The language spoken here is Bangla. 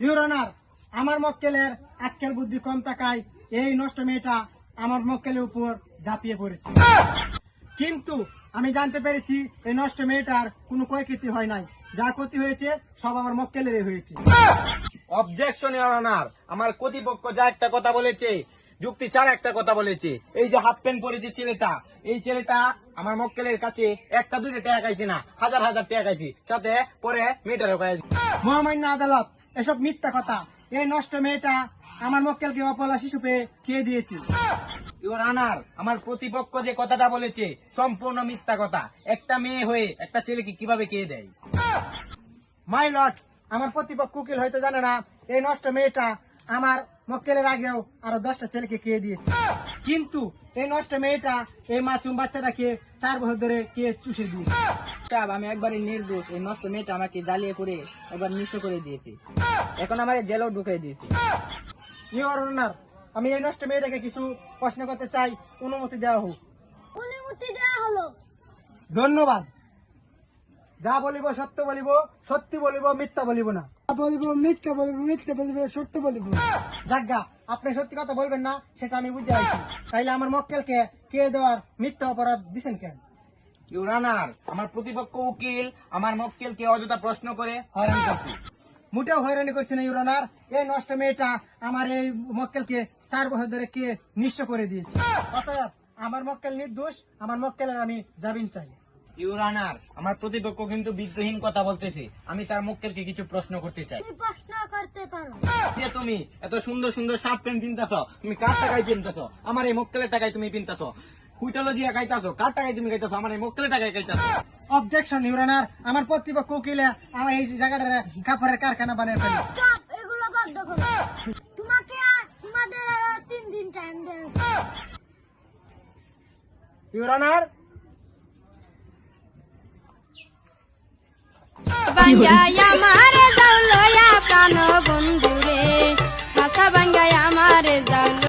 ইউর অনার, আমার মক্কেলের আক্কেল বুদ্ধি কম থাকায় এই নষ্ট মেয়েটা আমার মক্কেলের উপর ঝাঁপিয়ে পড়েছে। কিন্তু আমি জানতে পেরেছি এই নষ্ট মেয়েটার কোনো ক্ষয়ক্ষতি হয় নাই, যা ক্ষতি হয়েছে সব আমার মক্কেলেরই হয়েছে। অবজেকশন ইওর অনার, আমার কর্তৃপক্ষ যা একটা কথা বলেছে, যুক্তি ছাড়া একটা কথা বলেছে। এই যে হাফ প্যান্ট পরে যে ছেলেটা, এই ছেলেটা আমার মক্কেলের কাছে একটা দুইটা টাকা খাইছে না, হাজার হাজার টাকা খাইছি, সাথে পরে মেয়েটারও খাইছি। মহামান্য আদালত, এসব মিথ্যা কথা। এই নষ্ট মেয়েটা আমার মক্কেলকে অপলা শিশু পেয়ে খেয়ে দিয়েছে। ইওর অনার, আমার প্রতিপক্ষ যে কথাটা বলেছে সম্পূর্ণ মিথ্যা কথা। একটা মেয়ে হয়ে একটা ছেলেকে কিভাবে খেয়ে দেয়? মাই লর্ড, আমার প্রতিপক্ষ উকিল হয়তো জানে না এই নষ্ট মেয়েটা আমার মক্কেলের আগেও আরো 10টা ছেলেকে খেয়ে দিয়েছে। কিন্তু এই নষ্ট মেয়েটা এই মাসুম বাচ্চাটাকে 4 বছর ধরে কে চুষে দিয়েছে। সাহেব, আমি একবারই নির্দোষ। এই নষ্ট মেয়েটা আমাকে জ্বালিয়ে করে একবার নিঃস্ব করে দিয়েছে, এখন আমার জেলও ঢুকিয়ে দিয়েছে। ইওর অনার, আমি এই নষ্ট মেয়েটাকে কিছু প্রশ্ন করতে চাই, অনুমতি দেওয়া হোক। অনুমতি দেওয়া হলো। ধন্যবাদ। যা বলিব সত্য বলিব, সত্যি বলিব, মিথ্যা বলিব না। বলিব মিথ্যা বলিব, মিথ্যা বলিব, সত্য বলিব। যাজ্ঞা, আপনি সত্যি কথা বলবেন না সেটা আমি বুঝে আছি, তাইলে আমার মক্কেলকে কে দেওয়ার মিথ্যা অপরাধ দিচ্ছেন কেন? ইওর অনার, আমার প্রতিপক্ষ উকিল আমার মক্কেলকে অযথা প্রশ্ন করে হয়রান করছে। মোটেও হয়রানি করছে না ইউর অনার। এই নষ্ট মেয়েটা আমার এই মক্কেলকে 4 বছর ধরে কে নিঃস্ব করে দিয়েছে। অতএব আমার মক্কেল নির্দোষ, আমার মক্কেলের আমি জামিন চাই। ইওর অনার, আমার প্রতিপক্ষ কিন্তু বিদ্রোহীন কথা বলতেছে। আমি তার মক্কেলকে কিছু প্রশ্ন করতে চাই। তুমি প্রশ্ন করতে পারো। যে তুমি এত সুন্দর সুন্দর শার্ট প্যান্ট কিনতেছ, তুমি কার টাকায় কিনতেছ? আমার এই মক্কেলের টাকায় তুমি কিনতেছ। হুইটালো দিয়ে খাইতেছ, কার টাকায় তুমি খাইতেছ? আমার এই মক্কেলের টাকায় খাইতেছ। অবজেকশন ইউর অনার, আমার প্রতিপক্ষ উকিলে আমার এই জায়গাটার কাপড়ের কারখানা বানিয়ে ফেলে। চুপ, এগুলো বন্ধ করো। তোমাকে তোমাদের আরো 3 দিন টাইম দেওয়া হয়েছে। Your honour, Banda Yama